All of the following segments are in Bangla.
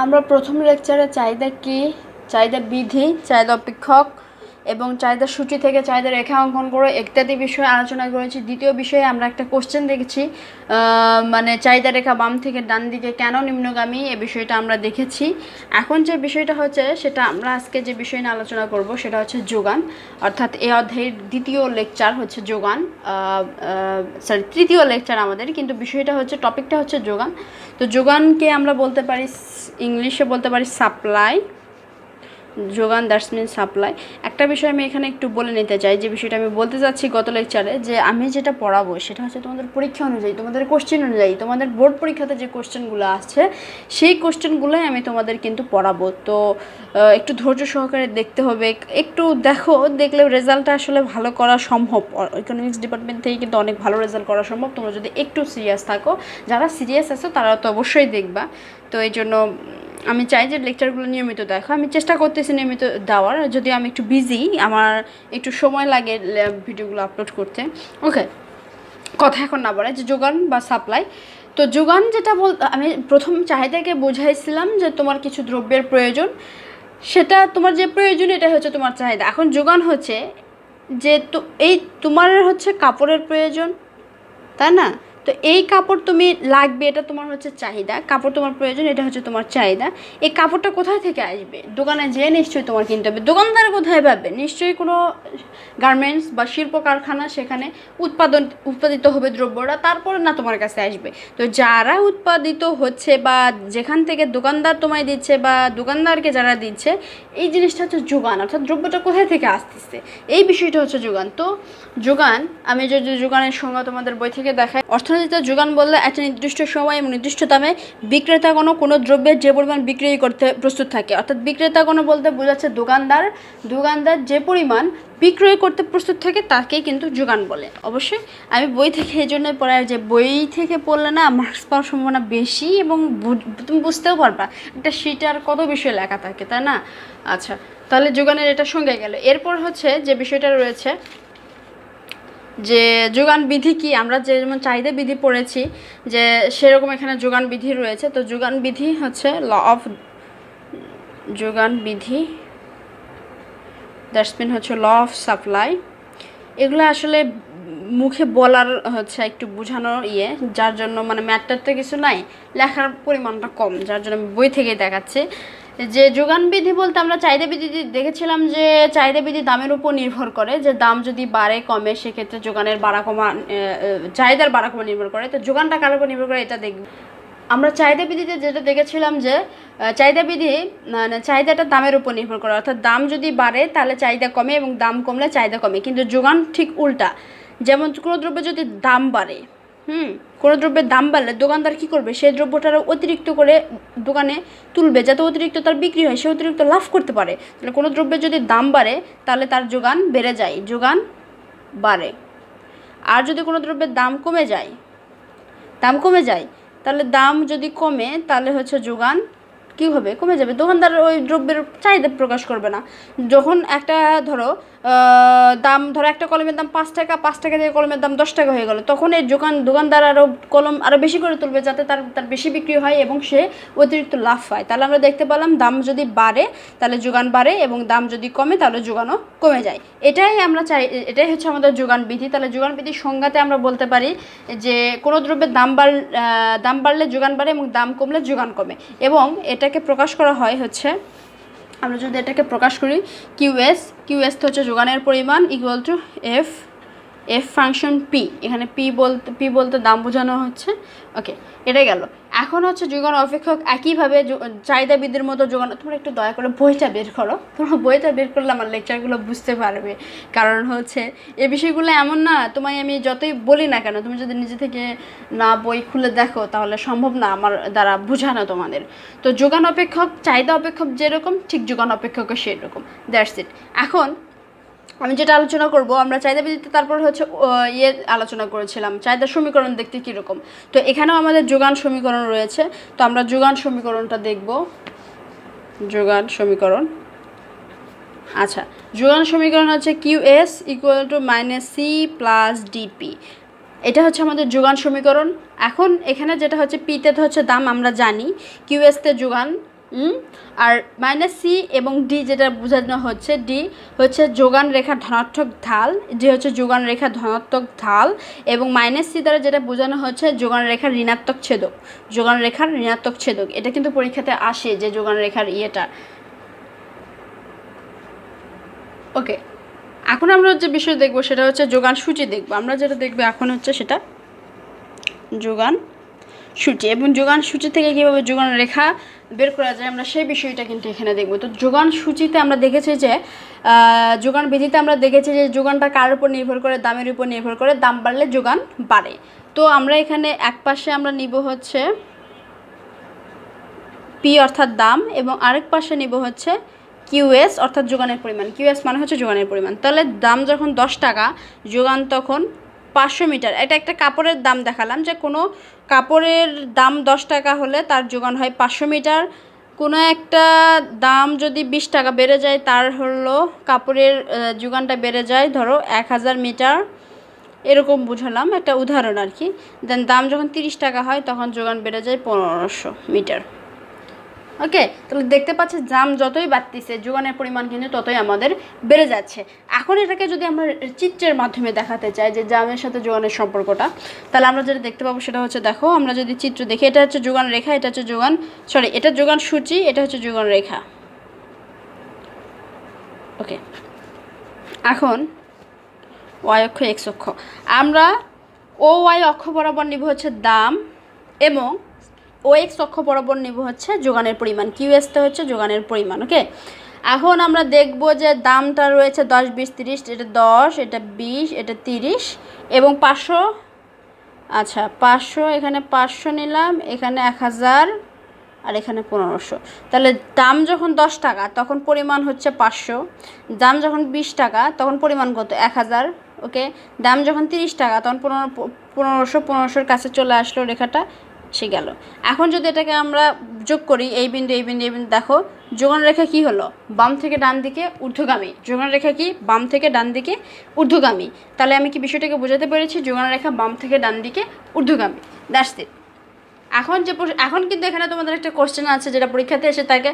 আমরা প্রথম লেকচারে চাহিদা কি, চাহিদা বিধি, চাহিদা অপেক্ষক এবং চাহিদা সূচি থেকে চাহিদা রেখা অঙ্কন করে ইত্যাদি বিষয়ে আলোচনা করেছি। দ্বিতীয় বিষয়ে আমরা একটা কোশ্চেন দেখেছি, মানে চাহিদা রেখা বাম থেকে ডান দিকে কেন নিম্নগামী, এই বিষয়টা আমরা দেখেছি। এখন যে বিষয়টা হচ্ছে সেটা আমরা আজকে যে বিষয় নিয়ে আলোচনা করব সেটা হচ্ছে যোগান, অর্থাৎ এই অধ্যায়ের দ্বিতীয় লেকচার হচ্ছে যোগান, তৃতীয় লেকচার আমাদের, কিন্তু বিষয়টা হচ্ছে টপিকটা হচ্ছে যোগান। তো যোগানকে আমরা বলতে পারি, ইংলিশে বলতে পারি সাপ্লাই। যোগান দ্যাটস মিন সাপ্লাই। একটা বিষয় আমি এখানে একটু বলে নিতে চাই, যে বিষয়টা আমি বলতে চাচ্ছি গত লেকচারে, যে আমি যেটা পড়াবো সেটা হচ্ছে তোমাদের পরীক্ষা অনুযায়ী, তোমাদের কোশ্চেন অনুযায়ী, তোমাদের বোর্ড পরীক্ষাতে যে কোশ্চেনগুলো আসছে সেই কোশ্চেনগুলোই আমি তোমাদের কিন্তু পড়াবো। তো একটু ধৈর্য সহকারে দেখতে হবে, একটু দেখো, দেখলে রেজাল্টটা আসলে ভালো করা সম্ভব। ইকোনমিক্স ডিপার্টমেন্ট থেকে কিন্তু অনেক ভালো রেজাল্ট করা সম্ভব, তোমরা যদি একটু সিরিয়াস থাকো। যারা সিরিয়াস আছো তারা তো অবশ্যই দেখবা। তো এই জন্য আমি চাই যে লেকচারগুলো নিয়মিত দেখো। আমি চেষ্টা করতেছি নিয়মিত দেওয়ার, যদিও আমি একটু বিজি, আমার একটু সময় লাগে ভিডিওগুলো আপলোড করতে। ওকে, কথা এখন না বলে যে যোগান বা সাপ্লাই। তো যোগান যেটা আমি প্রথম চাহিদাকে বোঝাইছিলাম যে তোমার কিছু দ্রব্যের প্রয়োজন, সেটা তোমার যে প্রয়োজন এটা হচ্ছে তোমার চাহিদা। এখন যোগান হচ্ছে যে এই তোমার হচ্ছে কাপড়ের প্রয়োজন, তাই না? তো এই কাপড় তুমি লাগবে, এটা তোমার হচ্ছে চাহিদা। কাপড় তোমার প্রয়োজন, এটা হচ্ছে তোমার চাহিদা। এই কাপড়টা কোথায় থেকে আসবে? দোকানে যেয়ে নিশ্চয়ই তোমার কিনতে হবে। দোকানদার কোথায় পাবে? নিশ্চয়ই কোনো গার্মেন্টস বা শিল্প কারখানা, সেখানে উৎপাদিত হবে দ্রব্যটা, তারপরে না তোমার কাছে আসবে। তো যারা উৎপাদিত হচ্ছে বা যেখান থেকে দোকানদার তোমায় দিচ্ছে বা দোকানদারকে যারা দিচ্ছে, এই জিনিসটা হচ্ছে যোগান, অর্থাৎ দ্রব্যটা কোথায় থেকে আসতেছে, এই বিষয়টা হচ্ছে যোগান। তো যোগান, আমি যদি যোগানের সংজ্ঞা তোমাদের বই থেকে দেখাই, অর্থনীতিতে যোগান বললে একটা নির্দিষ্ট সময় এবং নির্দিষ্ট দামে বিক্রেতা কোনো দ্রব্যের যে পরিমাণ বিক্রি করতে প্রস্তুত থাকে, অর্থাৎ বিক্রেতা বলতে বোঝাচ্ছে দোকানদার যে পরিমাণ বিক্রয় করতে প্রস্তুত থাকে তাকেই কিন্তু যোগান বলে। অবশ্যই আমি বই থেকে এই জন্যই পড়াই, যে বই থেকে পড়লে না মার্কস পাওয়ার সম্ভাবনা বেশি এবং তুমি বুঝতেও পারবা একটা শিটার কত বিষয় লেখা থাকে, তাই না? আচ্ছা, তাহলে যোগানের এটা সঙ্গে গেল। এরপর হচ্ছে যে বিষয়টা রয়েছে যে যোগান বিধি কি, আমরা যেমন চাহিদা বিধি পড়েছি যে সেরকম এখানে যোগান বিধি রয়েছে। তো যোগান বিধি হচ্ছে যোগান বিধি দ্যাটস মিন হচ্ছে ল অফ সাপ্লাই। এগুলো আসলে মুখে বলার হচ্ছে একটু বোঝানোর যার জন্য মানে ম্যাটারটা কিছু নাই, লেখার পরিমাণটা কম, যার জন্য আমি বই থেকেই দেখাচ্ছি। যে যোগান বিধি বলতে আমরা চাহিদা বিধি দেখেছিলাম যে চাহিদা বিধি দামের উপর নির্ভর করে, যে দাম যদি বাড়ে কমে সেক্ষেত্রে যোগানের বাড়া কমা, চাহিদার বাড়া কমা নির্ভর করে। তো যোগানটা কার উপর নির্ভর করে এটা দেখব আমরা। চাহিদা বিধিতে যেটা দেখেছিলাম যে চাহিদা বিধি মানে চাহিদাটা দামের উপর নির্ভর করে, অর্থাৎ দাম যদি বাড়ে তাহলে চাহিদা কমে এবং দাম কমলে চাহিদা কমে। কিন্তু যোগান ঠিক উল্টা, যেমন কোনো দ্রব্যের যদি দাম বাড়ে, কোনো দ্রব্যের দাম বাড়লে দোকানদার কী করবে? সেই দ্রব্যটার অতিরিক্ত করে দোকানে তুলবে, যাতে অতিরিক্ত তার বিক্রি হয়, সে অতিরিক্ত লাভ করতে পারে। তাহলে কোনো দ্রব্যের যদি দাম বাড়ে তাহলে তার যোগান বেড়ে যায়, যোগান বাড়ে। আর যদি কোনো দ্রব্যের দাম কমে যায় তাহলে দাম যদি কমে তাহলে হচ্ছে যোগান কী হবে? কমে যাবে। দোকানদার ওই দ্রব্যের চাহিদা প্রকাশ করবে না। যখন একটা দাম একটা কলমের দাম 5 টাকা, 5 টাকা থেকে কলমের দাম 10 টাকা হয়ে গেল, তখন এই দোকানদার কলম আরও বেশি করে তুলবে, যাতে তার বেশি বিক্রি হয় এবং সে অতিরিক্ত লাভ পায়। তাহলে আমরা দেখতে পেলাম দাম যদি বাড়ে তাহলে যোগান বাড়ে এবং দাম যদি কমে তাহলে যোগানও কমে যায়। এটাই আমরা চাই, এটাই হচ্ছে আমাদের যোগান বিধি। তাহলে যোগান বিধির সংজ্ঞাতে আমরা বলতে পারি যে কোনো দ্রব্যের দাম বাড়লে যোগান বাড়ে এবং দাম কমলে যোগান কমে। এবং এটাকে প্রকাশ করা হয় হচ্ছে, আমরা যদি এটাকে প্রকাশ করি কিউএস তো হচ্ছে যোগানের পরিমাণ equal to F function P. এখানে পি বলতে দাম বোঝানো হচ্ছে। ওকে, এটাই গেল। এখন হচ্ছে যোগান অপেক্ষক একইভাবে চাহিদা বিধির মতো যোগান। তোমরা একটু দয়া করে বইটা বের করো, তোমরা বইটা বের করলে আমার লেকচারগুলো বুঝতে পারবে। কারণ হচ্ছে এই বিষয়গুলো এমন না, তোমায় আমি যতই বলি না কেন, তুমি যদি নিজে থেকে না বই খুলে দেখো তাহলে সম্ভব না আমার দ্বারা বোঝানো তোমাদের। তো যোগান অপেক্ষক চাহিদা অপেক্ষক যেরকম, ঠিক যোগান অপেক্ষকও সেরকম। That's it. এখন আমি যেটা আলোচনা করব, আমরা চাহিদা বিধিতে তারপর হচ্ছে আলোচনা করেছিলাম চাহিদা সমীকরণ দেখতে কীরকম। তো এখানেও আমাদের যোগান সমীকরণ রয়েছে। তো আমরা যোগান সমীকরণটা দেখব। যোগান সমীকরণ, আচ্ছা, যোগান সমীকরণ হচ্ছে QS equal to -C plus DP. এটা হচ্ছে আমাদের যোগান সমীকরণ। এখন এখানে যেটা হচ্ছে পিতে তো হচ্ছে দাম আমরা জানি, কিউএসতে যোগান, আর মাইনাস সি এবং ডি যেটা বোঝানো হচ্ছে, ডি হচ্ছে যোগান রেখার ধনাত্মক ঢাল, ডি হচ্ছে যোগান রেখার ধনাত্মক ঢাল, এবং মাইনাস সি দ্বারা যেটা বোঝানো হচ্ছে যোগান রেখার ঋণাত্মক ছেদক, যোগান রেখার ঋণাত্মক ছেদক। এটা কিন্তু পরীক্ষাতে আসে যে যোগান রেখার ইয়েটা। ওকে, এখন আমরা যে বিষয় দেখব সেটা হচ্ছে যোগান সূচি দেখব। আমরা যেটা দেখব এখন হচ্ছে সেটা যোগান সূচি, এবং যোগান সূচি থেকে কীভাবে যোগান রেখা বের করা যায় আমরা সেই বিষয়টা কিন্তু এখানে দেখব। তো যোগান সূচিতে আমরা দেখেছি যে যোগান বিধিতে আমরা দেখেছি যে যোগানটা কার উপর নির্ভর করে, দামের উপর নির্ভর করে, দাম বাড়লে যোগান বাড়ে। তো আমরা এখানে এক পাশে আমরা নিব হচ্ছে পি অর্থাৎ দাম, এবং আরেক পাশে নিব হচ্ছে কিউএস অর্থাৎ যোগানের পরিমাণ। কিউএস মানে হচ্ছে যোগানের পরিমাণ। তাহলে দাম যখন 10 টাকা, যোগান তখন 500 মিটার। এটা একটা কাপড়ের দাম দেখালাম যে কোনো কাপড়ের দাম 10 টাকা হলে তার যোগান হয় 500 মিটার। কোনো একটা দাম যদি 20 টাকা বেড়ে যায়, তার হলো কাপড়ের যোগানটা বেড়ে যায় ধরো 1000 মিটার, এরকম বুঝালাম একটা উদাহরণ আর কি। দেন দাম যখন 30 টাকা হয় তখন যোগান বেড়ে যায় 1500 মিটার। ওকে, তাহলে দেখতে পাচ্ছি দাম যতই বাড়তিছে যোগানের পরিমাণ কিন্তু ততই আমাদের বেড়ে যাচ্ছে। এখন এটাকে যদি আমরা চিত্রের মাধ্যমে দেখাতে চাই যে দামের সাথে যোগানের সম্পর্কটা, তাহলে আমরা যেটা দেখতে পাবো সেটা হচ্ছে, দেখো আমরা যদি চিত্র দেখি, এটা হচ্ছে যোগান রেখা, এটা হচ্ছে যোগান, সরি এটা যোগান সূচি, এটা হচ্ছে যোগান রেখা। ওকে, এখন ওয়াই অক্ষ এক্স অক্ষ, আমরা ও ওয়াই অক্ষ বরাবর নিব হচ্ছে দাম, এবং ও এক্স অক্ষ বরাবর নিব হচ্ছে যোগানের পরিমাণ। কিউএসটা হচ্ছে যোগানের পরিমাণ। ওকে, এখন আমরা দেখব যে দামটা রয়েছে 10, 20, 30, এটা 10, এটা 20, এটা 30 এবং 500। আচ্ছা 500, এখানে 500 নিলাম, এখানে 1000 আর এখানে 1500। তাহলে দাম যখন 10 টাকা তখন পরিমাণ হচ্ছে 500, দাম যখন 20 টাকা তখন পরিমাণ কত, 1000। ওকে, দাম যখন 30 টাকা তখন 1500 কাছে চলে আসলো রেখাটা, সে গেল। এখন যদি এটাকে আমরা যোগ করি, এই বিন্দু এই বিন্দু এই বিন্দু, দেখো যোগান রেখা কি হলো, বাম থেকে ডান দিকে ঊর্ধ্বগামী। যোগান রেখা কি বাম থেকে ডান দিকে ঊর্ধ্বগামী। তাহলে আমি কি বিষয়টাকে বোঝাতে পেরেছি, যোগান রেখা বাম থেকে ডান দিকে ঊর্ধ্বগামী। That's it. এখন কিন্তু এখানে তোমাদের একটা কোশ্চেন আছে যেটা পরীক্ষাতে এসে থাকে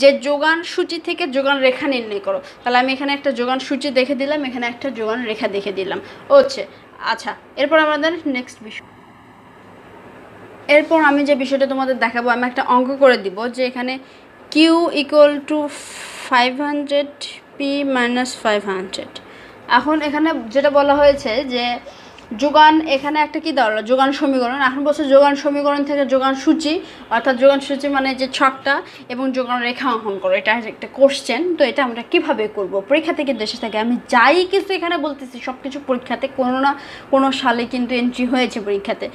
যে যোগান সূচি থেকে যোগান রেখা নির্ণয় করো। তাহলে আমি এখানে একটা যোগান সূচি দেখে দিলাম, এখানে একটা যোগান রেখা দেখে দিলাম। হচ্ছে আচ্ছা, এরপর আমাদের নেক্সট বিষয়, এরপর আমি যে বিষয়টা তোমাদের দেখাবো, আমি একটা অঙ্ক করে দিব যে এখানে Q equal to 500 P minus 500। এখন এখানে যেটা বলা হয়েছে যে যোগান, এখানে একটা কি দেওয়া হলো, যোগান সমীকরণ। এখন বলছে যোগান সমীকরণ থেকে যোগান সূচি, অর্থাৎ যোগান সূচি মানে যে ছকটা, এবং যোগান রেখা অঙ্কন করো। এটা একটা কোশ্চেন। তো এটা আমরা কিভাবে করব, পরীক্ষাতে কিন্তু এসে থাকে। আমি যাই কিছু এখানে বলতেছি সব কিছু পরীক্ষাতে কোনো না কোনো সালে কিন্তু এন্ট্রি হয়েছে পরীক্ষাতে।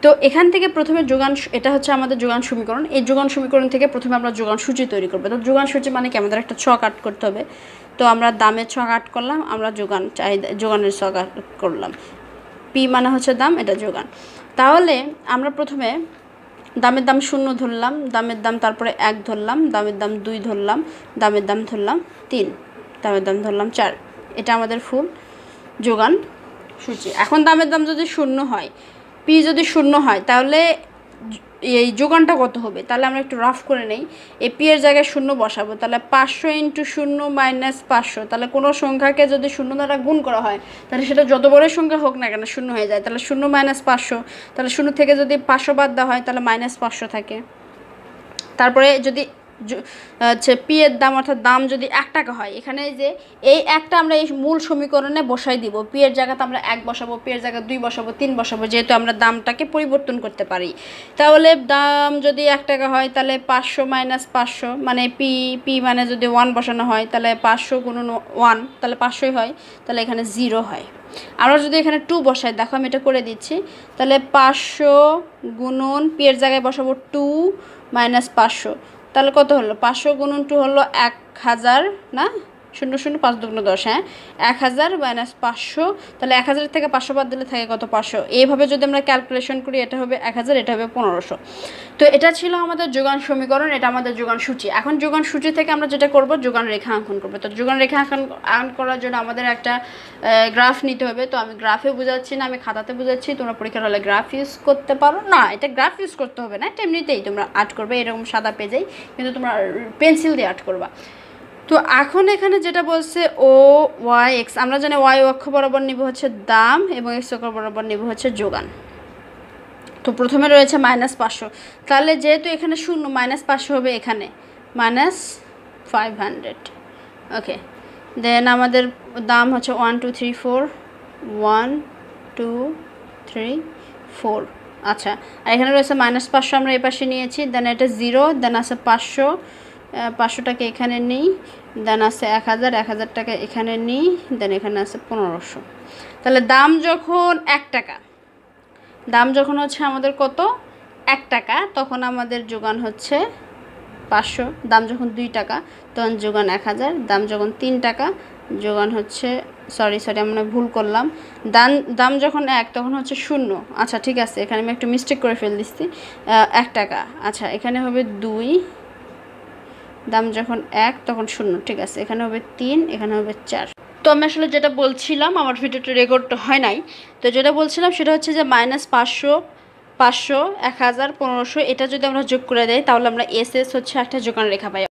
তো এখান থেকে প্রথমে যোগান, এটা হচ্ছে আমাদের যোগান সমীকরণ। এই যোগান সমীকরণ থেকে প্রথমে আমরা যোগান সূচি তৈরি করবো। তো যোগান সূচি মানে কি, আমাদের একটা ছক আট করতে হবে। তো আমরা দামের ছক আট করলাম, আমরা যোগান চাহিদা যোগানের ছক আট করলাম। পি মানে হচ্ছে দাম, এটা যোগান। তাহলে আমরা প্রথমে দামের দাম 0 ধরলাম, দামের দাম তারপরে 1 ধরলাম, দামের দাম 2 ধরলাম, দামের দাম ধরলাম 3, দামের দাম ধরলাম 4। এটা আমাদের ফুল যোগান সূচি। এখন দামের দাম যদি 0 হয়, পি যদি 0 হয়, তাহলে এই যোগানটা কত হবে, তাহলে আমরা একটু রাফ করে নেই। এই পি এর জায়গায় 0 বসাবো, তাহলে 500 × 0 মাইনাস 500। তাহলে কোনো সংখ্যাকে যদি 0 দ্বারা গুণ করা হয়, তাহলে সেটা যত বড় সংখ্যা হোক না কেন 0 হয়ে যায়। তাহলে 0 মাইনাস 500, তাহলে 0 থেকে যদি 500 বাদ দেওয়া হয় তাহলে মাইনাস 500 থাকে। তারপরে যদি হচ্ছে পি এর দাম, অর্থাৎ দাম যদি 1 টাকা হয়, এখানে যে এই 1টা আমরা এই মূল সমীকরণে বসাই দিব। পি এর জায়গাতে আমরা 1 বসাবো, পি এর জায়গায় 2 বসাবো, 3 বসাবো, যেহেতু আমরা দামটাকে পরিবর্তন করতে পারি। তাহলে দাম যদি 1 টাকা হয়, তাহলে 500 মাইনাস 500 মানে পি মানে যদি 1 বসানো হয়, তাহলে 500 গুণন 1, তাহলে 500ই হয়, তাহলে এখানে 0 হয়। আমরা যদি এখানে 2 বসাই, দেখো আমি এটা করে দিচ্ছি, তাহলে 500 গুণন পি এর জায়গায় বসাবো 2 মাইনাস 500, তাহলে কত হলো, 500 গুণন 2 হলো 1000 না, 5 দুগুণ 10, হ্যাঁ 1000 মাইনাস 500, তাহলে 1000 থেকে 500 বাদ দিলে থাকে কত 500। এইভাবে যদি আমরা ক্যালকুলেশন করি এটা হবে 1000, এটা হবে 1500। তো এটা ছিল আমাদের যোগান সমীকরণ, এটা আমাদের যোগান সূচি। এখন যোগান সূচি থেকে আমরা যেটা করব যোগান রেখা অঙ্কন করব। তো যোগান রেখা অঙ্কন করার জন্য আমাদের একটা গ্রাফ নিতে হবে। তো আমি গ্রাফে বোঝাচ্ছি না, আমি খাতাতে বোঝাচ্ছি, তোমরা পরীক্ষার হলে গ্রাফ ইউজ করতে পারো। না, এটা গ্রাফ ইউজ করতে হবে না, এটা এমনিতেই তোমরা আর্ট করবে এরকম সাদা পেজেই, কিন্তু তোমরা পেন্সিল দিয়ে আর্ট করবা। তো এখন এখানে যেটা বলছে ও ওয়াই এক্স, আমরা জানি ওয়াই অক্ষ বরাবর নিব হচ্ছে দাম এবং এক্স অক্ষ বরাবর নিব হচ্ছে যোগান। তো প্রথমে রয়েছে -500, তাহলে যেহেতু এখানে 0 -500 হবে এখানে -500। ওকে, দেন আমাদের দাম হচ্ছে 1 2 3 4, 1 2 3 4। আচ্ছা, আর এখানে রয়েছে -500, আমরা এই পাশে নিয়েছি, দেন এটা 0, দেন আছে 500, 500টাকে এখানে নিই, দেন আছে 1000, 1000টাকে এখানে নিই, দেন এখানে আছে 1500। তাহলে দাম যখন 1 টাকা, দাম যখন হচ্ছে আমাদের কত 1 টাকা, তখন আমাদের যোগান হচ্ছে 500। দাম যখন 2 টাকা তখন যোগান 1000। দাম যখন 3 টাকা যোগান হচ্ছে সরি আমরা ভুল করলাম, দাম যখন 1 তখন হচ্ছে 0। আচ্ছা ঠিক আছে, এখানে আমি একটু মিস্টেক করে ফেল দিচ্ছি, 1 টাকা। আচ্ছা এখানে হবে 2, দাম যখন 1 তখন 0, ঠিক আছে, এখানে হবে 3, এখানে হবে 4। তো আমি আসলে যেটা বলছিলাম, আমার ভিডিওটা রেকর্ড হয় নাই, তো যেটা বলছিলাম সেটা হচ্ছে যে -500, 500, 1000, 1500 এটা যদি আমরা যোগ করে দেই তাহলে আমরা এস হচ্ছে একটা যোগান রেখা পাই।